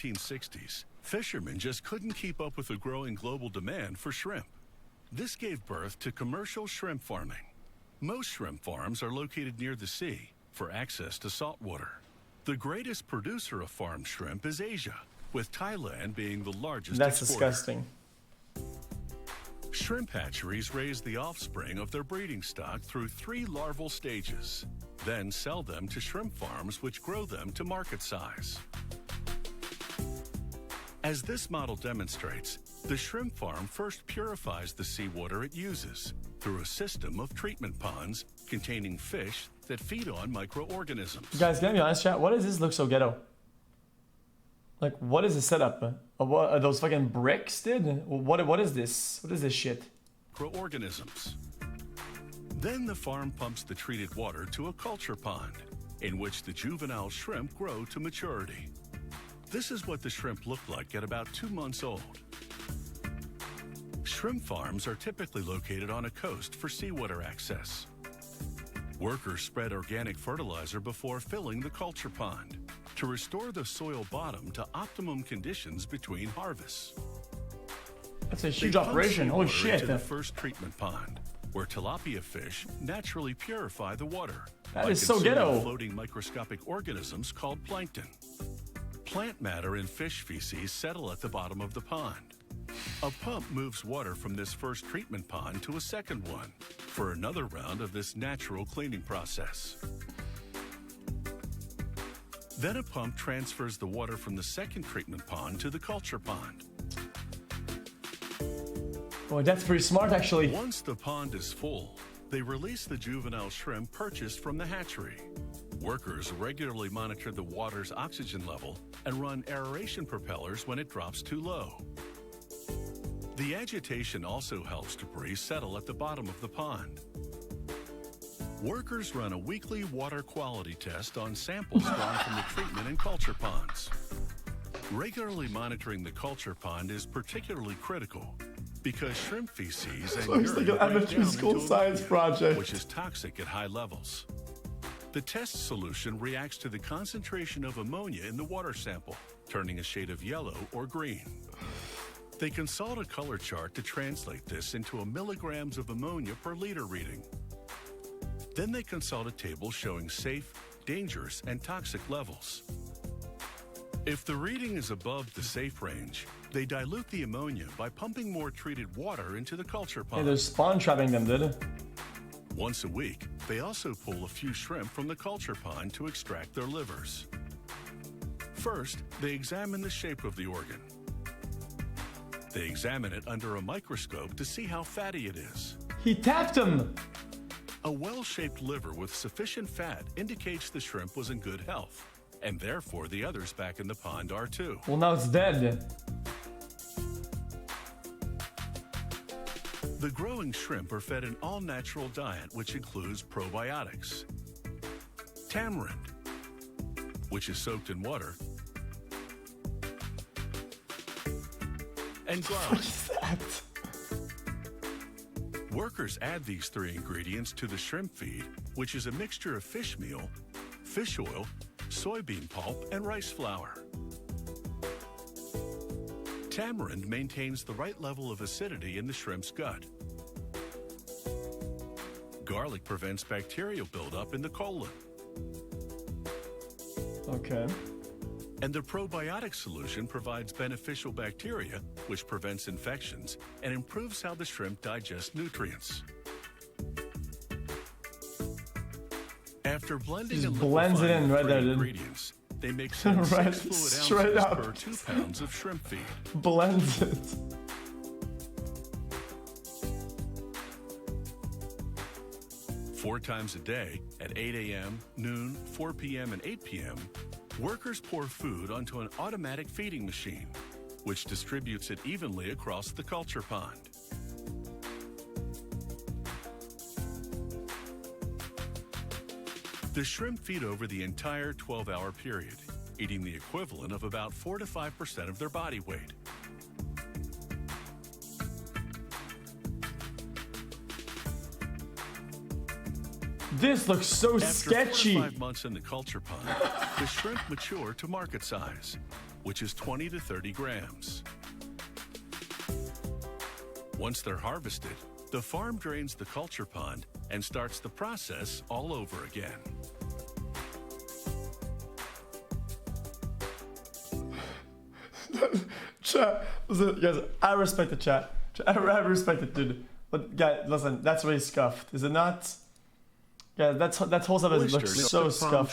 1960s, fishermen just couldn't keep up with the growing global demand for shrimp. This gave birth to commercial shrimp farming. Most shrimp farms are located near the sea for access to salt water. The greatest producer of farmed shrimp is Asia, with Thailand being the largest That's exporter. disgusting. Shrimp hatcheries raise the offspring of their breeding stock through 3 larval stages, then sell them to shrimp farms which grow them to market size. As this model demonstrates, the shrimp farm first purifies the seawater it uses through a system of treatment ponds containing fish that feed on microorganisms. You guys, can I be honest, chat? Why does this look so ghetto? Like, what is the setup? What are those fucking bricks, dude? What is this? What is this shit? Microorganisms. Then the farm pumps the treated water to a culture pond, in which the juvenile shrimp grow to maturity. This is what the shrimp look like at about 2 months old. Shrimp farms are typically located on a coast for seawater access. Workers spread organic fertilizer before filling the culture pond to restore the soil bottom to optimum conditions between harvests. That's a huge operation. Holy shit. To the first treatment pond, where tilapia fish naturally purify the water. That is so ghetto. Floating microscopic organisms called plankton. Plant matter and fish feces settle at the bottom of the pond. A pump moves water from this first treatment pond to a second one for another round of this natural cleaning process. Then a pump transfers the water from the second treatment pond to the culture pond. Oh, that's pretty smart, actually. Once the pond is full, they release the juvenile shrimp purchased from the hatchery. Workers regularly monitor the water's oxygen level and run aeration propellers when it drops too low. The agitation also helps debris settle at the bottom of the pond. Workers run a weekly water quality test on samples drawn from the treatment and culture ponds. Regularly monitoring the culture pond is particularly critical because shrimp feces and Looks like an amateur school science project, which is toxic at high levels. The test solution reacts to the concentration of ammonia in the water sample, turning a shade of yellow or green. They consult a color chart to translate this into a milligrams of ammonia per liter reading. Then they consult a table showing safe, dangerous, and toxic levels. If the reading is above the safe range, they dilute the ammonia by pumping more treated water into the culture pond. Hey, they're spawn trapping them, dude. Once a week, they also pull a few shrimp from the culture pond to extract their livers. First, they examine the shape of the organ. They examine it under a microscope to see how fatty it is. He tapped him! A well-shaped liver with sufficient fat indicates the shrimp was in good health, and therefore the others back in the pond are too. Well, now it's dead. The growing shrimp are fed an all-natural diet which includes probiotics, tamarind, which is soaked in water, and garlic. What is that? Workers add these 3 ingredients to the shrimp feed, which is a mixture of fish meal, fish oil, soybean pulp, and rice flour. Tamarind maintains the right level of acidity in the shrimp's gut. Garlic prevents bacterial buildup in the colon. Okay. And the probiotic solution provides beneficial bacteria, which prevents infections and improves how the shrimp digest nutrients. After blending Just and blends it in right there, dude. ingredients, they make 6 Right, fluid straight ounces up. per 2 pounds of shrimp feed. Blends it. Four times a day at 8 a.m., noon, 4 p.m., and 8 p.m., workers pour food onto an automatic feeding machine, which distributes it evenly across the culture pond. The shrimp feed over the entire 12-hour period, eating the equivalent of about 4 to 5% of their body weight. This looks so After sketchy. 4 to 5 months in the culture pond, the shrimp mature to market size. which is 20 to 30 grams. Once they're harvested, the farm drains the culture pond and starts the process all over again. Chat, listen, guys, I respect the chat. I respect it, dude. But guys, listen, that's really scuffed, is it not? Yeah, that whole stuff looks so scuffed.